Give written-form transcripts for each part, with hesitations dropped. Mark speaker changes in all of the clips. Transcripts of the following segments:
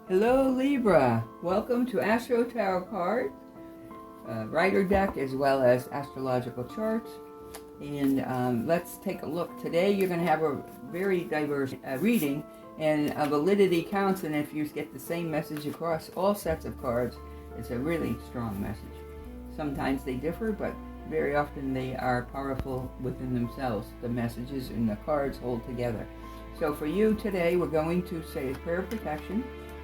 Speaker 1: Hello Libra, welcome to Astro Tarot cards, writer deck as well as astrological charts. And let's take a look. Today you're going to have a very diverse reading, and validity counts, and if you get the same message across all sets of cards, it's a really strong message. Sometimes they differ, but very often they are powerful within themselves. The messages and the cards hold together. So for you today, we're going to say a prayer of protection.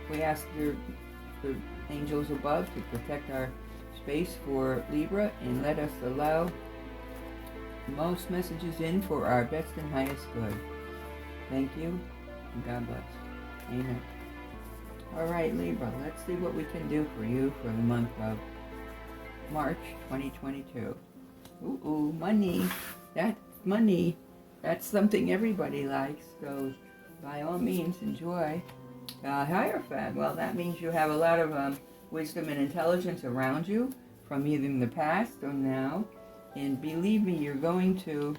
Speaker 1: We ask the angels above to protect our space for Libra and let us allow most messages in for our best and highest good. Thank you, and God bless. Amen. All right, Libra, let's see what we can do for you for the month of March 2022. Ooh, money. That's money. That's something everybody likes, so by all means, enjoy. Hierophant, well, that means you have a lot of wisdom and intelligence around you from either the past or now. And believe me, you're going to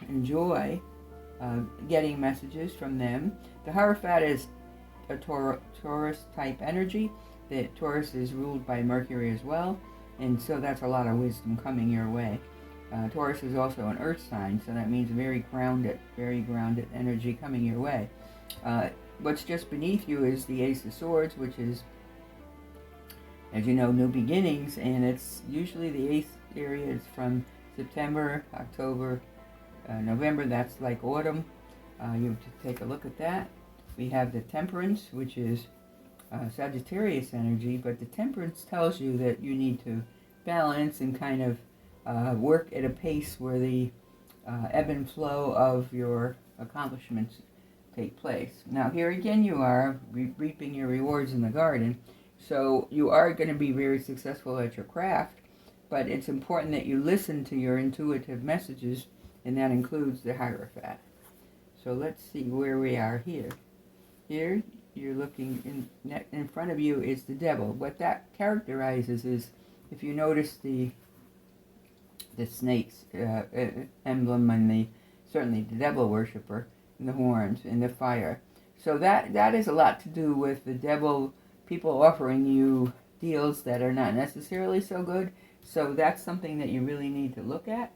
Speaker 1: enjoy getting messages from them. The Hierophant is a Taurus type energy. The Taurus is ruled by Mercury as well, and so that's a lot of wisdom coming your way. Taurus is also an earth sign, so that means very grounded energy coming your way. What's just beneath you is the Ace of Swords, which is, as you know, new beginnings, and it's usually the Ace area is from September, October, November. That's like autumn. You have to take a look at that. We have the Temperance, which is Sagittarius energy, but the Temperance tells you that you need to balance and kind of work at a pace where the ebb and flow of your accomplishments take place. Now here again you are reaping your rewards in the garden, so you are going to be very successful at your craft, but it's important that you listen to your intuitive messages, and that includes the Hierophant. So let's see where we are here. Here you're looking in front of you is the Devil. What that characterizes is, if you notice the snake's emblem, and certainly the devil worshipper, and the horns and the fire. So that is a lot to do with the devil, people offering you deals that are not necessarily so good. So that's something that you really need to look at,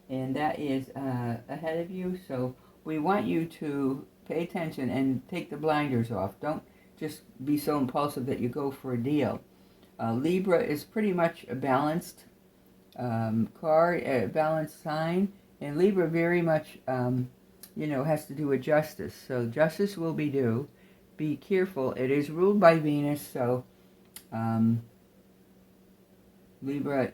Speaker 1: and that is ahead of you. So we want you to pay attention and take the blinders off. Don't just be so impulsive that you go for a deal. Libra is pretty much a balanced card, a balanced sign, and Libra very much has to do with justice. So justice will be due. Be careful. It is ruled by Venus, so Libra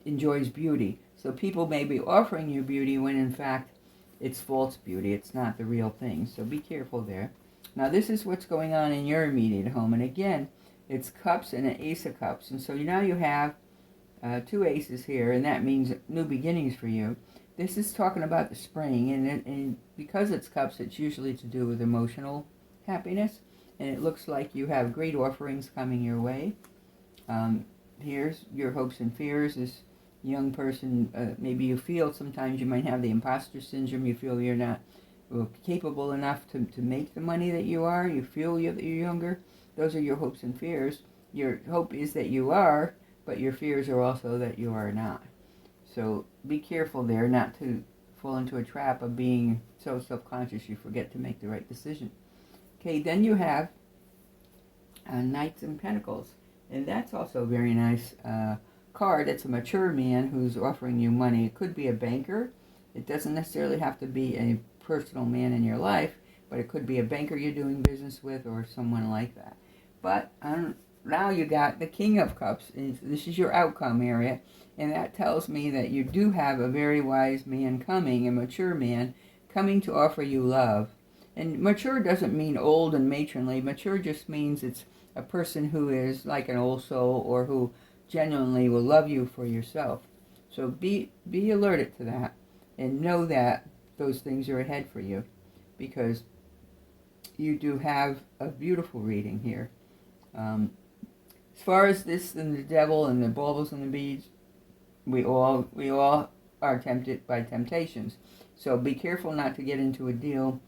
Speaker 1: enjoys beauty. So people may be offering you beauty when in fact it's false beauty. It's not the real thing. So be careful there. Now this is what's going on in your immediate home. And again, it's Cups and an Ace of Cups. And so now you have two aces here, and that means new beginnings for you. This is talking about the spring, and because it's Cups, it's usually to do with emotional happiness, and it looks like you have great offerings coming your way. Here's your hopes and fears. This young person, maybe you feel sometimes you might have the imposter syndrome. You feel you're not capable enough to make the money that you are. You feel that you're younger. Those are your hopes and fears. Your hope is that you are, but your fears are also that you are not. So be careful there not to fall into a trap of being so self-conscious you forget to make the right decision. Okay, then you have Knights and Pentacles. And that's also a very nice card. It's a mature man who's offering you money. It could be a banker. It doesn't necessarily have to be a personal man in your life, but it could be a banker you're doing business with or someone like that. But now you got the King of Cups. This is your outcome area. And that tells me that you do have a very wise man coming, a mature man, coming to offer you love. And mature doesn't mean old and matronly. Mature just means it's a person who is like an old soul, or who genuinely will love you for yourself. So be alerted to that, and know that those things are ahead for you, because you do have a beautiful reading here. As far as this and the devil and the baubles and the beads, we all are tempted by temptations. So be careful not to get into a deal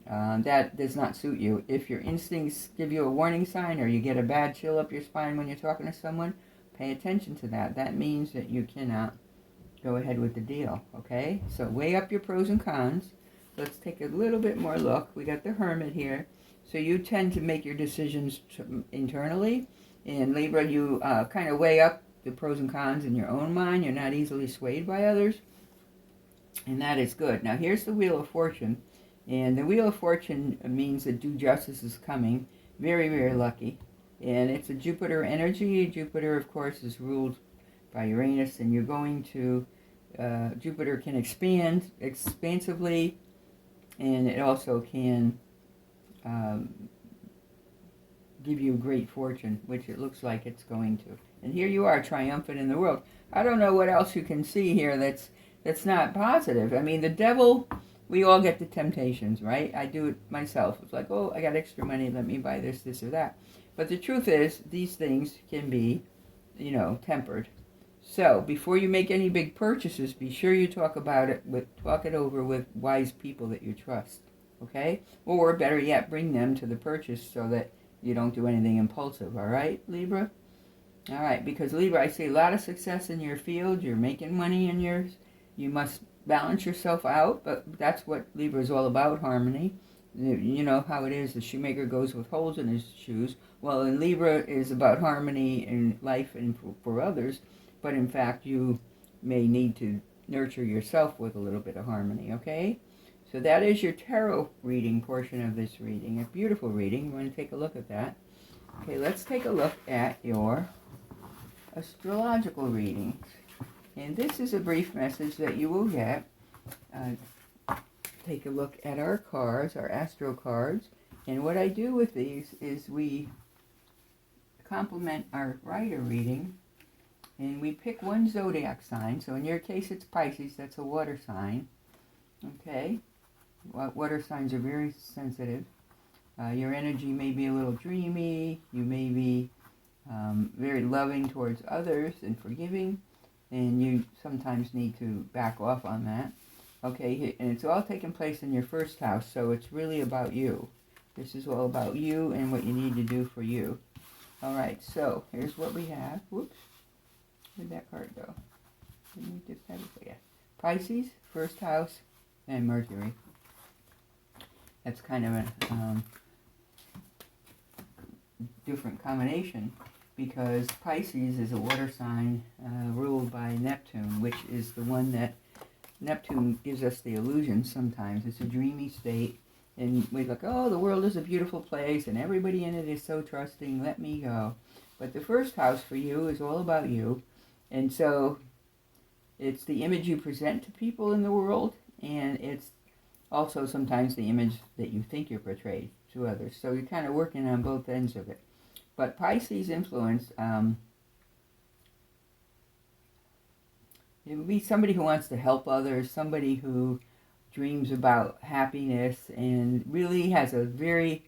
Speaker 1: that does not suit you. If your instincts give you a warning sign or you get a bad chill up your spine when you're talking to someone, pay attention to that. That means that you cannot go ahead with the deal, okay? So weigh up your pros and cons. Let's take a little bit more look. We got the Hermit here. So you tend to make your decisions internally. In Libra, you kind of weigh up the pros and cons in your own mind. You're not easily swayed by others. And that is good. Now here's the Wheel of Fortune. And the Wheel of Fortune means that due justice is coming. Very, very lucky. And it's a Jupiter energy. Jupiter, of course, is ruled by Uranus. And you're going to, Jupiter can expand expansively. And it also can give you great fortune, which it looks like it's going to. And here you are, triumphant in the world. I don't know what else you can see here that's not positive. I mean, the devil... We all get the temptations, right? I do it myself. It's like, oh, I got extra money, let me buy this, this, or that. But the truth is, these things can be, tempered. So, before you make any big purchases, be sure you talk it over with wise people that you trust, okay? Or, better yet, bring them to the purchase so that you don't do anything impulsive, all right, Libra? All right, because Libra, I see a lot of success in your field. You're making money in yours. You must balance yourself out, but that's what Libra is all about, harmony. You know how it is, the shoemaker goes with holes in his shoes. Well, in Libra is about harmony in life and for others, but in fact you may need to nurture yourself with a little bit of harmony, okay? So that is your tarot reading portion of this reading. A beautiful reading. We're going to take a look at that. Okay, let's take a look at your astrological readings. And this is a brief message that you will get. Take a look at our cards, our astro cards. And what I do with these is we complement our rider reading. And we pick one zodiac sign. So in your case, it's Pisces. That's a water sign. Okay? Water signs are very sensitive. Your energy may be a little dreamy. You may be very loving towards others and forgiving. And you sometimes need to back off on that. Okay, and it's all taking place in your first house, so it's really about you. This is all about you and what you need to do for you. All right, so here's what we have. Whoops, where'd that card go? Didn't we just have it? Yeah. Pisces, first house, and Mercury. That's kind of a different combination, because Pisces is a water sign ruled by Neptune, which is the one that Neptune gives us the illusion sometimes. It's a dreamy state, and we're like, oh, the world is a beautiful place, and everybody in it is so trusting, let me go. But the first house for you is all about you, and so it's the image you present to people in the world, and it's also sometimes the image that you think you're portrayed to others. So you're kind of working on both ends of it. But Pisces influence, it would be somebody who wants to help others, somebody who dreams about happiness and really has a very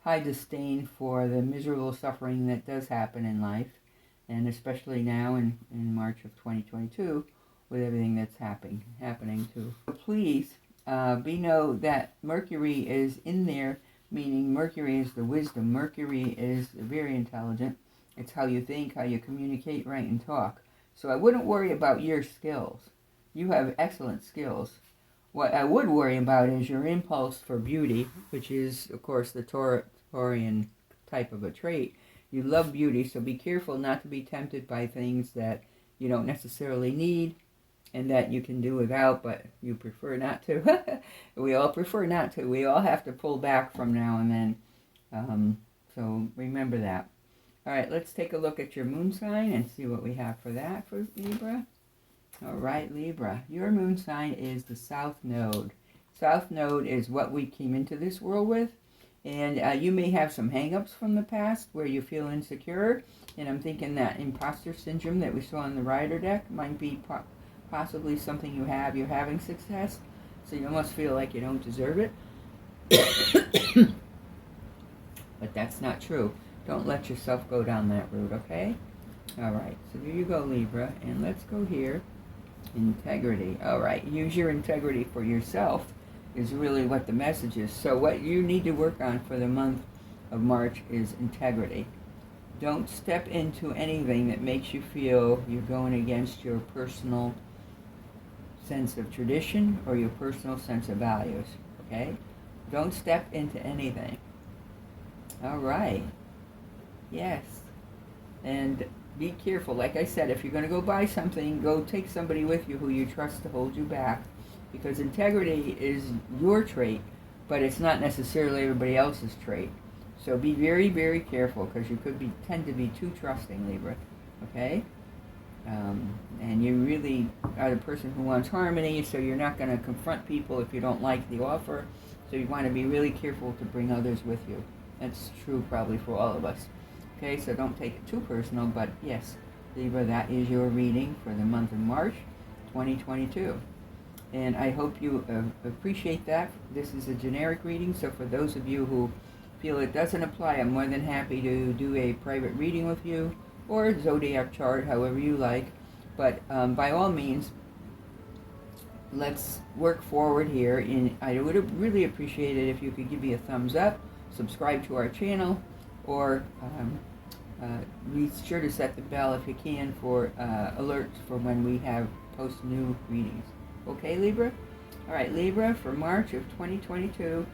Speaker 1: high disdain for the miserable suffering that does happen in life, and especially now in March of 2022 with everything that's happening too. So please know that Mercury is in there, meaning Mercury is the wisdom. Mercury is very intelligent. It's how you think, how you communicate, write, and talk. So I wouldn't worry about your skills. You have excellent skills. What I would worry about is your impulse for beauty, which is, of course, the Taurian type of a trait. You love beauty, so be careful not to be tempted by things that you don't necessarily need and that you can do without, but you prefer not to. We all prefer not to. We all have to pull back from now and then. So remember that. All right, let's take a look at your moon sign and see what we have for that for Libra. All right, Libra, your moon sign is the South Node. South Node is what we came into this world with. And you may have some hang-ups from the past where you feel insecure. And I'm thinking that imposter syndrome that we saw in the Rider deck might be possibly something you have. You're having success, so you almost feel like you don't deserve it. But that's not true. Don't let yourself go down that route, okay? All right, so here you go, Libra. And let's go here. Integrity. All right, use your integrity for yourself. is really what the message is. So what you need to work on for the month of March is integrity. Don't step into anything that makes you feel you're going against your personal sense of tradition or your personal sense of values, okay? Don't step into anything. All right. Yes. And be careful. Like I said, if you're going to go buy something, go take somebody with you who you trust to hold you back, because integrity is your trait, but it's not necessarily everybody else's trait. So be very, very careful, because you could tend to be too trusting, Libra, okay? And you really are the person who wants harmony, so you're not going to confront people if you don't like the offer. So you want to be really careful to bring others with you. That's true probably for all of us. Okay, so don't take it too personal, but yes, Libra, that is your reading for the month of March 2022. And I hope you appreciate that. This is a generic reading, so for those of you who feel it doesn't apply, I'm more than happy to do a private reading with you, or a zodiac chart, however you like. But by all means, let's work forward here. And I would really appreciate it if you could give me a thumbs up, subscribe to our channel, or be sure to set the bell if you can for alerts for when we post new readings. Okay, Libra? All right, Libra, for March of 2022,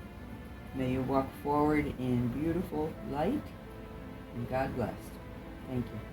Speaker 1: may you walk forward in beautiful light, and God bless. Thank you.